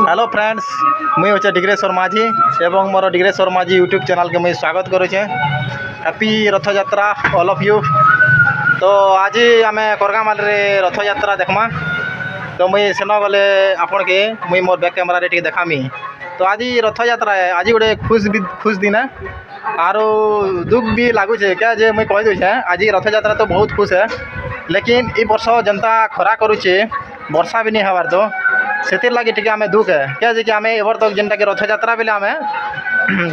Hello friends, मुई होचे डिग्रेश्वर माझी एवं मोर डिग्रेश्वर माझी यूट्यूब चैनल के मुई स्वागत करुचे। हैप्पी रथ यात्रा ऑल ऑफ यू। तो आज आम करगामाल रे रथ यात्रा देखमा। तो मुई सेन गले आपण के मुई मोर बैक कैमरा रे देखामी। तो आज रथ यात्रा है, आज गोटे खुश दिन है आरो दुख भी लगुचे क्या जे मुई कह दूचे। आज रथ यात्रा तो बहुत खुश है, लेकिन इ वर्ष जनता खरा करुचे, वर्षा भी नहीं हबार तो से लगे टे आम दुख है क्या जे कि आम एवर तक जेनटा कि रथ यात्रा बेले आम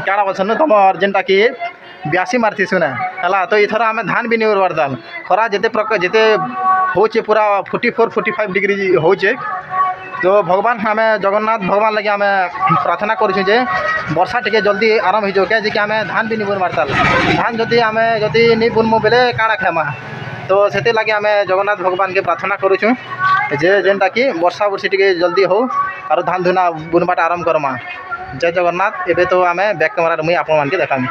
क्या बोलसन तुम जेनटा कि ब्यासी मारतीसु ना है। तो इथर आम धान भी नहीं उड़वार दाल खरा जिते प्रकार जिते होचे पूरा 44-45 डिग्री होचे। तो भगवान आम जगन्नाथ भगवान लगे आम प्रार्थना करुचे जे वर्षा टे जल्दी आरंभ हो क्या कि आम धान भी नहीं बुन मारताल। धान जदि आम जदि नहीं बुनमु बेले काଣା खामा। तो से लगे आम जगन्नाथ भगवान के प्रार्थना करुचु जे जेनटा कि वर्षा वर्षी टे जल्दी हो और धान धुना बुनबाटा आरंभ करमा। जय जगन्नाथ। एबे तो आम बैक कैमरा मुई आपण मान के देखामी।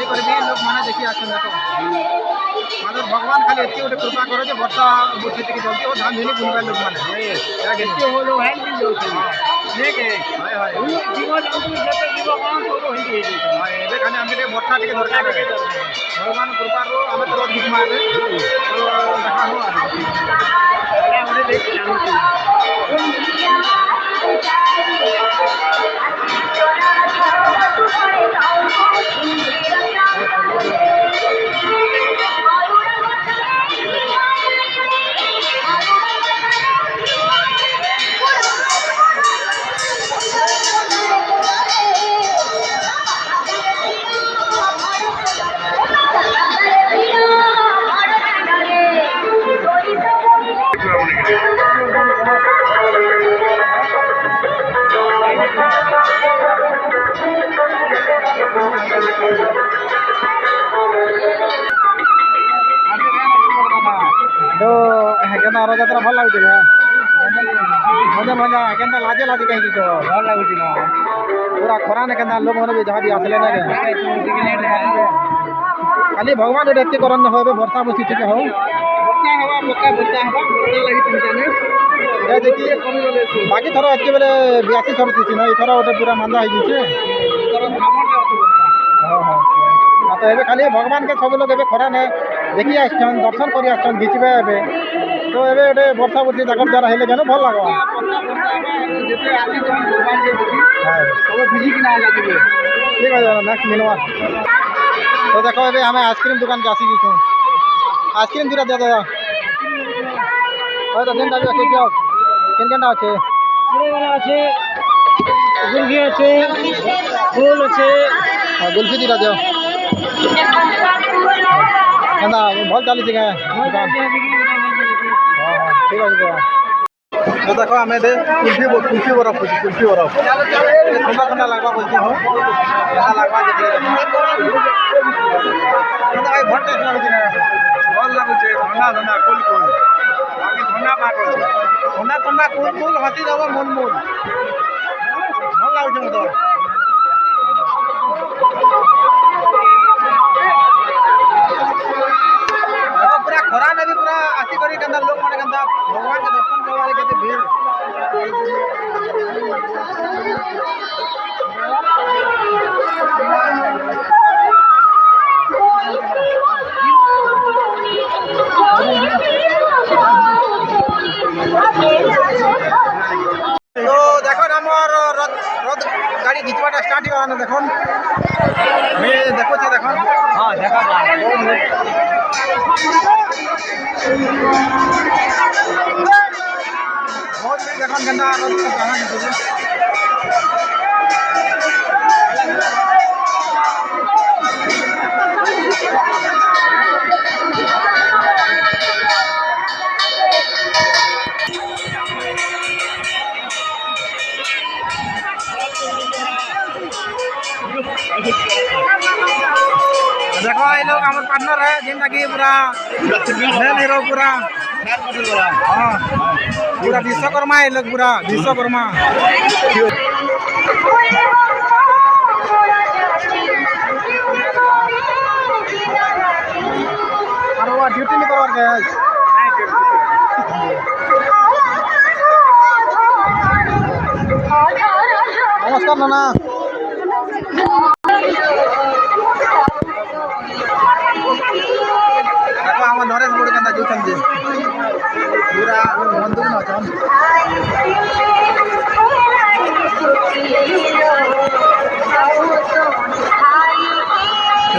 कर लोक मैंने देखी आसन देख मतलब भगवान खाली एति गोटे कृपा करे जे वर्षा बुद्धि टिके जल्दी और धान धुनी बुनबा लोक माने एति हो लोग हेल्प मिल जाउछ ठीक है हाय हाय जीव जंतु जते जीव कोन सब होई जे हाय एबे खाली हम के वर्षा टिके दरकार भगवान कृपा रो हम तो दुख मारे तो देखा हो आ हमरे देख जानू तो केना रथ यात्रा भल लागुछ ना मजा मजा केना लाजे लाजे कहि तो भल लागुछ ना पूरा खरा ने केना लोग माने जहां भी आसले ना खाली भगवान एते करन होबे वर्षा बसी ठीक हो वर्षा हवा पक्का वर्षा हवा वर्षा लागि चिंता नै ए देखि कमी गले बाकी थरो एते बेले 82 सब दिछि ना ई थरो ओटे पूरा मंदा हो जिछे थरो धामन के अछि वर्षा हां हां तो एबे खाली भगवान के सब लोग एबे खरा ने देखि आछन दर्शन करि आछन घिचबे एबे तो एबे ओटे वर्षा बुद्धि तकर द्वारा हेले केनो भल लागो जेते आदि भगवान के देखि हां सब बिजी कि ना लागिबे ठीक है नेक्स्ट मिलवा तो देखो एबे हमें आइसक्रीम दुकान के आसी जिछु आइसक्रीम दिरा दे दादा ओय तो केनटा भी अछि जाओ केनटा अछि पूरे वाला अछि गुलगी अछि फूल अछि हां गुलगी दिरा दे केना भल चली छै दुकान हां हां ठीक है तो देखो हमें दे कुल्फी बर्फ ठंडा ठंडा लगवा बोलते हो ठंडा लगवा दे ठंडा भाई बहुत टेस्ट लागै छै भल लागै छै ठंडा ठंडा कुल कुल बाकी ठंडा पाक ठंडा ठंडा कुल कुल हती देबो मन मन भल लागै छै मत पूरा खरा ने भी पूरा आसी करी के अंदर लोग माने के अंदर भगवान के दर्शन करने वाले केते भीड़ तो देखो हमर रथ गाड़ी घिचवाटा स्टार्ट हो ना देखो मैं देखो छी देखो हां देखा बहुत देखो गंदा रथ कहां है देखो ये लोग हमारे पार्टनर है जिनका कि पूरा मेन हीरो पूरा हाँ पूरा विश्वकर्मा है लोग पूरा विश्वकर्मा और वो ड्यूटी नहीं करवा के नमस्कार नाना देखो हम नरेश मोड़ के जोचन जे पूरा बंदूक न छन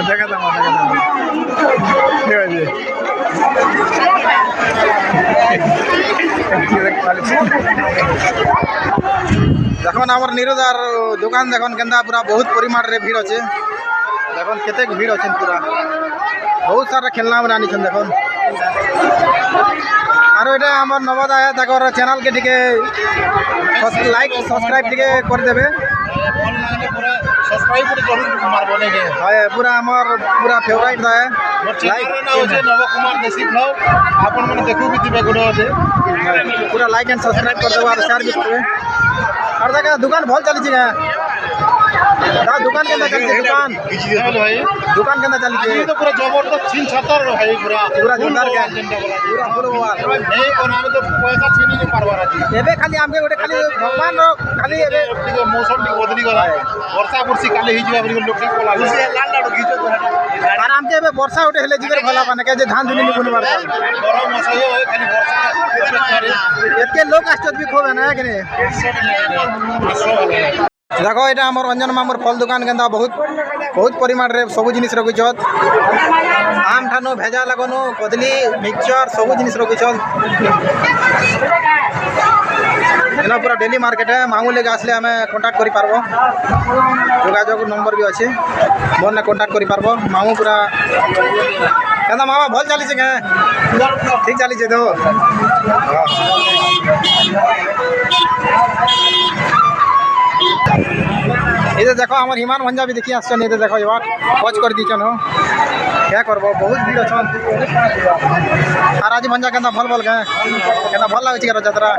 देखा था ये जी देखो हमर निरोधार दुकान देखन केंदा पूरा बहुत परिमाण रे भीड़ अछि देखन केते भीड़ अछि पूरा बहुत सारा खेलना में आनी देखो और ये आम नवोदय तक चैनल के टिके लाइक सब्सक्राइब टिके कर देबे सब्सक्राइब हाय पूरा हमर पूरा फेवरेट है लाइक नव कुमार देसी ब्लॉग आपन माने देखु भी दिबे गुडो से पूरा लाइक एंड सब्सक्राइब कर देबो और शेयर भी करबे और देखा दुकान भल चली छी दुकान के अंदर चलती दुकान भाई दुकान के अंदर चलती ये तो पूरा जबरदस्त छीन छतर भाई पूरा जोरदार के एजेंडा वाला पूरा फुल वाल नहीं कोना तो पैसा छीनी नहीं पारबार आज एबे खाली आमके गोटे खाली भगवान खाली एबे ଟିକେ मौसम ଟିକେ बदली गला वर्षा बुर्षी काले ही जीवा बोली लोग ठीक बोला लाल लाडो घिचो तो और आमके एबे वर्षा उठे हेले जिगर भला बने के जे धान दुनी बुनी मारता गरम मसायो खाली वर्षा एतके लोग आश्चर्य भी खोबे ना कि नहीं देखो এটা আমার অঞ্জন মামুর ফল দোকান কেন্দা বহুত বহুত পরিমাণরে সবু জিনিস রকিছত আম ঠানো ভেজা লাগানো কদলি মিক্সচর সবু জিনিস রকিছত এনা পুরা ডেলি মার্কেটে মামু লেগে আসলে আমি কন্টাক্ট করি পারবো যোগাযোগ নম্বর বি আছে ফোনে কন্টাক্ট করি পারবো মামু পুরা কেন্দা মামা ভাল চালিছে কে ঠিক চালিছে তো ये देखो हमारे हिमान भंजा भी देखिए आसन ये देखो ये वॉच कर दीचन हो क्या करबो बहुत भीड़ अच्छा और आज भंजा के भल भल गए भल लगे यात्रा